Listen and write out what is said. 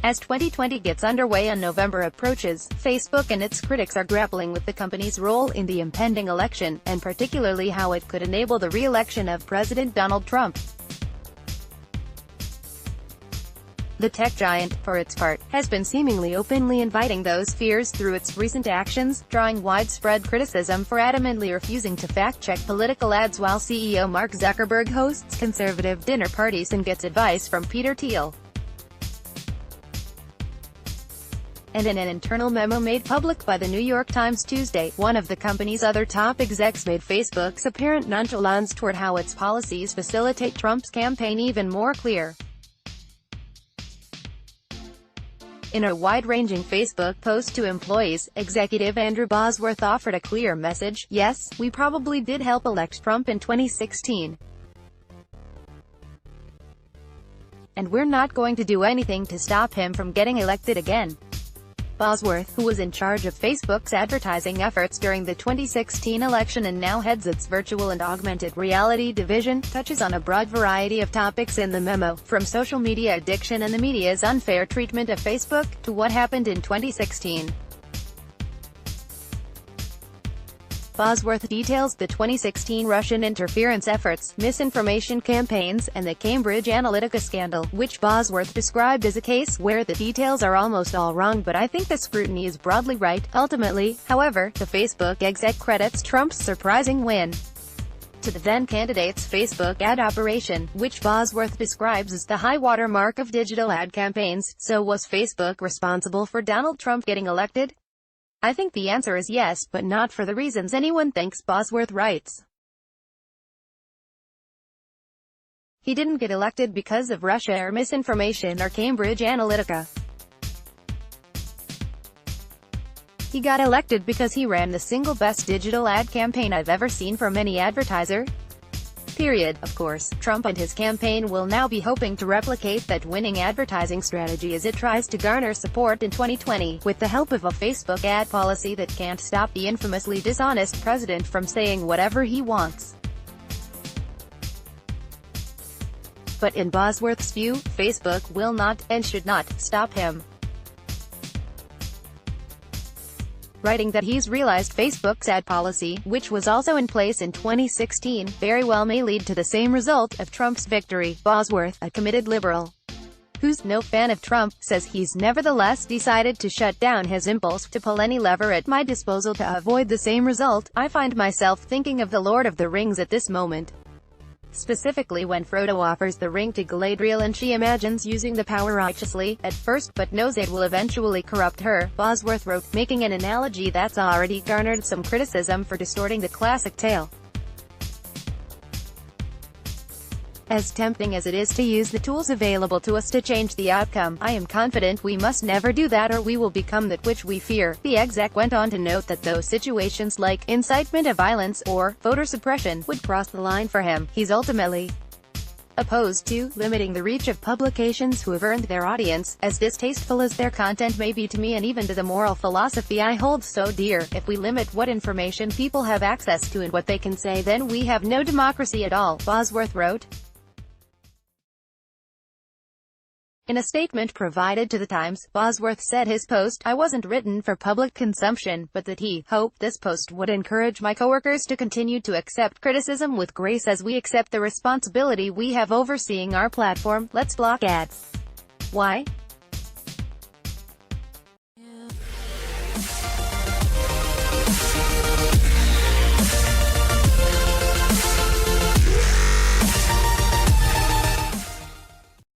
As 2020 gets underway and November approaches, Facebook and its critics are grappling with the company's role in the impending election, and particularly how it could enable the re-election of President Donald Trump. The tech giant, for its part, has been seemingly openly inviting those fears through its recent actions, drawing widespread criticism for adamantly refusing to fact-check political ads while CEO Mark Zuckerberg hosts conservative dinner parties and gets advice from Peter Thiel. And in an internal memo made public by the New York Times Tuesday, one of the company's other top execs made Facebook's apparent nonchalance toward how its policies facilitate Trump's campaign even more clear. In a wide-ranging Facebook post to employees, executive Andrew Bosworth offered a clear message: "Yes, we probably did help elect Trump in 2016. And we're not going to do anything to stop him from getting elected again." Bosworth, who was in charge of Facebook's advertising efforts during the 2016 election and now heads its virtual and augmented reality division, touches on a broad variety of topics in the memo, from social media addiction and the media's unfair treatment of Facebook, to what happened in 2016. Bosworth details the 2016 Russian interference efforts, misinformation campaigns, and the Cambridge Analytica scandal, which Bosworth described as a case where the details are almost all wrong, but I think the scrutiny is broadly right. Ultimately, however, the Facebook exec credits Trump's surprising win to the then-candidate's Facebook ad operation, which Bosworth describes as the high-water mark of digital ad campaigns. So was Facebook responsible for Donald Trump getting elected? I think the answer is yes, but not for the reasons anyone thinks, Bosworth writes. He didn't get elected because of Russia or misinformation or Cambridge Analytica. He got elected because he ran the single best digital ad campaign I've ever seen from any advertiser. Period. Of course, Trump and his campaign will now be hoping to replicate that winning advertising strategy as it tries to garner support in 2020, with the help of a Facebook ad policy that can't stop the infamously dishonest president from saying whatever he wants. But in Bosworth's view, Facebook will not, and should not, stop him. Writing that he's realized Facebook's ad policy, which was also in place in 2016, very well may lead to the same result of Trump's victory. Bosworth, a committed liberal who's no fan of Trump, says he's nevertheless decided to shut down his impulse to pull any lever at my disposal to avoid the same result. I find myself thinking of the Lord of the Rings at this moment. Specifically when Frodo offers the ring to Galadriel and she imagines using the power righteously, at first, but knows it will eventually corrupt her, Bosworth wrote, making an analogy that's already garnered some criticism for distorting the classic tale. As tempting as it is to use the tools available to us to change the outcome, I am confident we must never do that or we will become that which we fear. The exec went on to note that those situations like incitement of violence or voter suppression would cross the line for him. He's ultimately opposed to limiting the reach of publications who have earned their audience, as distasteful as their content may be to me and even to the moral philosophy I hold so dear. If we limit what information people have access to and what they can say, then we have no democracy at all, Bosworth wrote. In a statement provided to the Times, Bosworth said his post, "I wasn't written for public consumption, but that he hoped this post would encourage my coworkers to continue to accept criticism with grace as we accept the responsibility we have overseeing our platform. Let's block ads." Why?